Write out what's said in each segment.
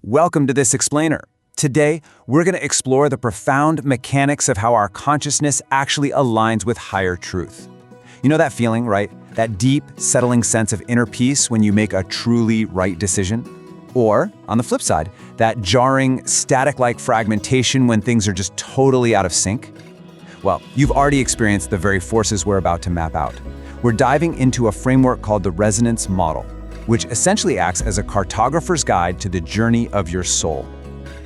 Welcome to this explainer. Today, we're going to explore the profound mechanics of how our consciousness actually aligns with higher truth. You know that feeling, right? That deep, settling sense of inner peace when you make a truly right decision? Or, on the flip side, that jarring, static-like fragmentation when things are just totally out of sync? Well, you've already experienced the very forces we're about to map out. We're diving into a framework called the resonance model, which essentially acts as a cartographer's guide to the journey of your soul.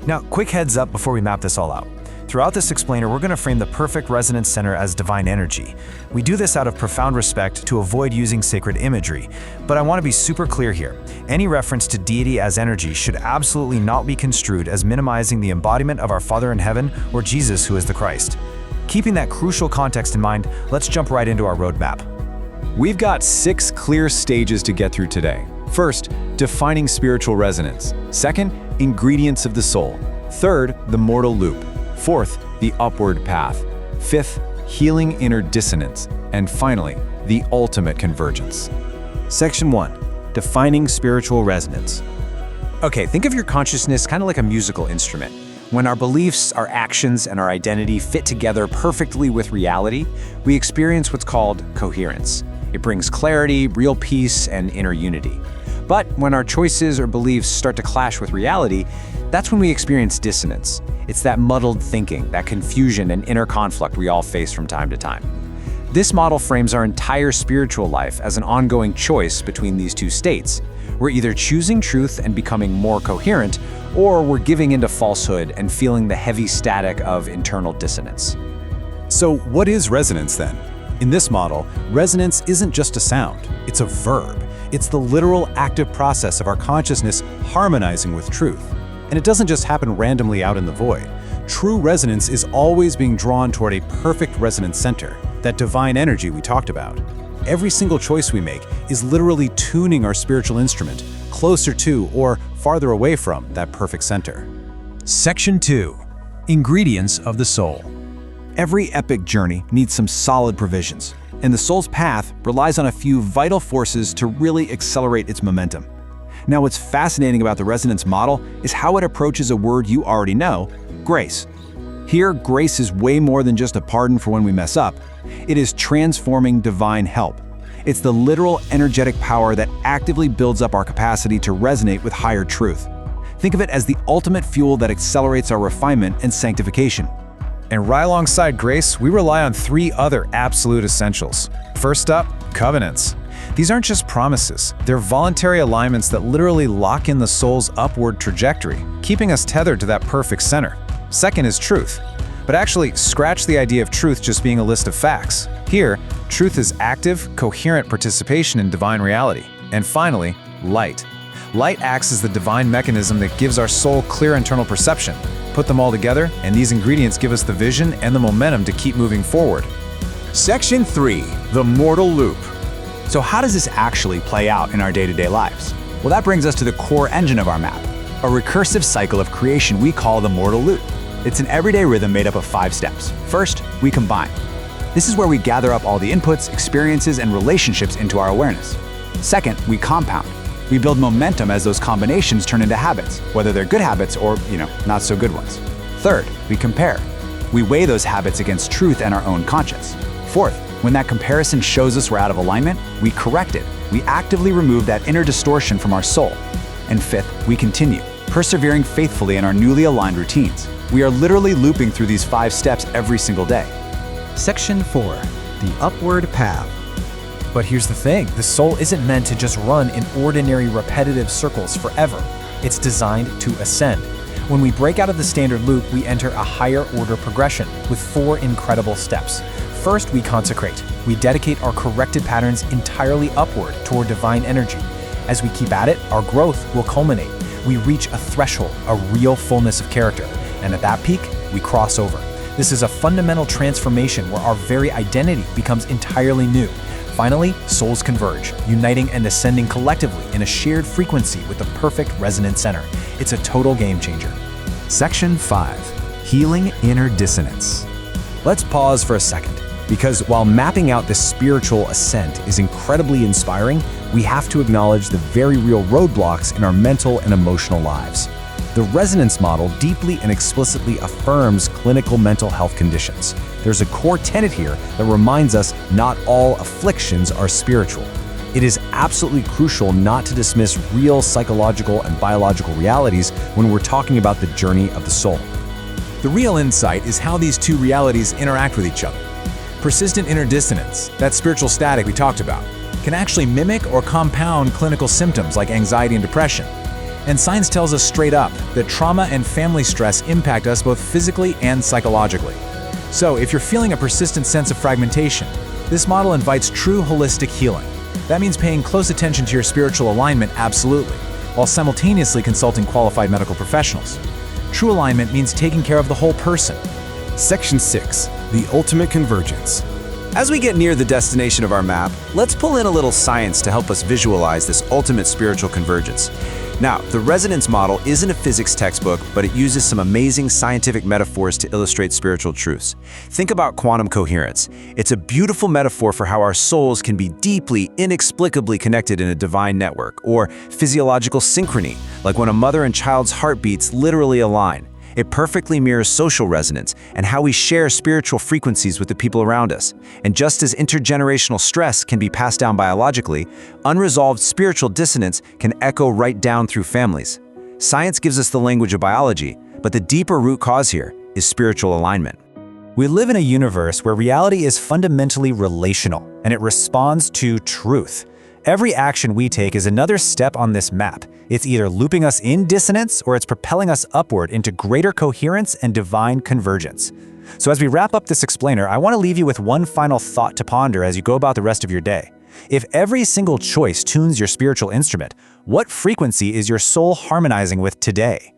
Now, quick heads up before we map this all out. Throughout this explainer, we're going to frame the perfect resonance center as divine energy. We do this out of profound respect to avoid using sacred imagery. But I want to be super clear here. Any reference to deity as energy should absolutely not be construed as minimizing the embodiment of our Father in heaven or Jesus, who is the Christ. Keeping that crucial context in mind, let's jump right into our roadmap. We've got 6 clear stages to get through today. First, defining spiritual resonance. Second, ingredients of the soul. Third, the mortal loop. Fourth, the upward path. Fifth, healing inner dissonance. And finally, the ultimate convergence. Section 1, defining spiritual resonance. Okay, think of your consciousness kind of like a musical instrument. When our beliefs, our actions, and our identity fit together perfectly with reality, we experience what's called coherence. It brings clarity, real peace, and inner unity. But when our choices or beliefs start to clash with reality, that's when we experience dissonance. It's that muddled thinking, that confusion and inner conflict we all face from time to time. This model frames our entire spiritual life as an ongoing choice between these two states. We're either choosing truth and becoming more coherent, or we're giving into falsehood and feeling the heavy static of internal dissonance. So what is resonance then? In this model, resonance isn't just a sound, it's a verb. It's the literal active process of our consciousness harmonizing with truth. And it doesn't just happen randomly out in the void. True resonance is always being drawn toward a perfect resonance center, that divine energy we talked about. Every single choice we make is literally tuning our spiritual instrument closer to or farther away from that perfect center. Section 2, ingredients of the soul. Every epic journey needs some solid provisions, and the soul's path relies on a few vital forces to really accelerate its momentum. Now, what's fascinating about the resonance model is how it approaches a word you already know, grace. Here, grace is way more than just a pardon for when we mess up. It is transforming divine help. It's the literal energetic power that actively builds up our capacity to resonate with higher truth. Think of it as the ultimate fuel that accelerates our refinement and sanctification. And right alongside grace, we rely on 3 other absolute essentials. First up, covenants. These aren't just promises, they're voluntary alignments that literally lock in the soul's upward trajectory, keeping us tethered to that perfect center. Second is truth. But actually, scratch the idea of truth just being a list of facts. Here, truth is active, coherent participation in divine reality. And finally, light. Light acts as the divine mechanism that gives our soul clear internal perception. Put them all together, and these ingredients give us the vision and the momentum to keep moving forward. Section 3, the mortal loop. So how does this actually play out in our day-to-day lives? Well, that brings us to the core engine of our map, a recursive cycle of creation we call the mortal loop. It's an everyday rhythm made up of 5 steps. First, we combine. This is where we gather up all the inputs, experiences, and relationships into our awareness. Second, we compound. We build momentum as those combinations turn into habits, whether they're good habits or, not so good ones. Third, we compare. We weigh those habits against truth and our own conscience. Fourth, when that comparison shows us we're out of alignment, we correct it. We actively remove that inner distortion from our soul. And fifth, we continue, persevering faithfully in our newly aligned routines. We are literally looping through these 5 steps every single day. Section 4, the upward path. But here's the thing, the soul isn't meant to just run in ordinary repetitive circles forever. It's designed to ascend. When we break out of the standard loop, we enter a higher order progression with 4 incredible steps. First, we consecrate. We dedicate our corrected patterns entirely upward toward divine energy. As we keep at it, our growth will culminate. We reach a threshold, a real fullness of character. And at that peak, we cross over. This is a fundamental transformation where our very identity becomes entirely new. Finally, souls converge, uniting and ascending collectively in a shared frequency with the perfect resonance center. It's a total game changer. Section 5, healing inner dissonance. Let's pause for a second, because while mapping out this spiritual ascent is incredibly inspiring, we have to acknowledge the very real roadblocks in our mental and emotional lives. The resonance model deeply and explicitly affirms clinical mental health conditions. There's a core tenet here that reminds us not all afflictions are spiritual. It is absolutely crucial not to dismiss real psychological and biological realities when we're talking about the journey of the soul. The real insight is how these two realities interact with each other. Persistent inner dissonance, that spiritual static we talked about, can actually mimic or compound clinical symptoms like anxiety and depression. And science tells us straight up that trauma and family stress impact us both physically and psychologically. So if you're feeling a persistent sense of fragmentation, this model invites true holistic healing. That means paying close attention to your spiritual alignment, absolutely, while simultaneously consulting qualified medical professionals. True alignment means taking care of the whole person. Section 6. The ultimate convergence. As we get near the destination of our map, let's pull in a little science to help us visualize this ultimate spiritual convergence. Now, the resonance model isn't a physics textbook, but it uses some amazing scientific metaphors to illustrate spiritual truths. Think about quantum coherence. It's a beautiful metaphor for how our souls can be deeply, inexplicably connected in a divine network, or physiological synchrony, like when a mother and child's heartbeats literally align. It perfectly mirrors social resonance and how we share spiritual frequencies with the people around us. And just as intergenerational stress can be passed down biologically, unresolved spiritual dissonance can echo right down through families. Science gives us the language of biology, but the deeper root cause here is spiritual alignment. We live in a universe where reality is fundamentally relational, and it responds to truth. Every action we take is another step on this map. It's either looping us in dissonance or it's propelling us upward into greater coherence and divine convergence. So as we wrap up this explainer, I want to leave you with one final thought to ponder as you go about the rest of your day. If every single choice tunes your spiritual instrument, what frequency is your soul harmonizing with today?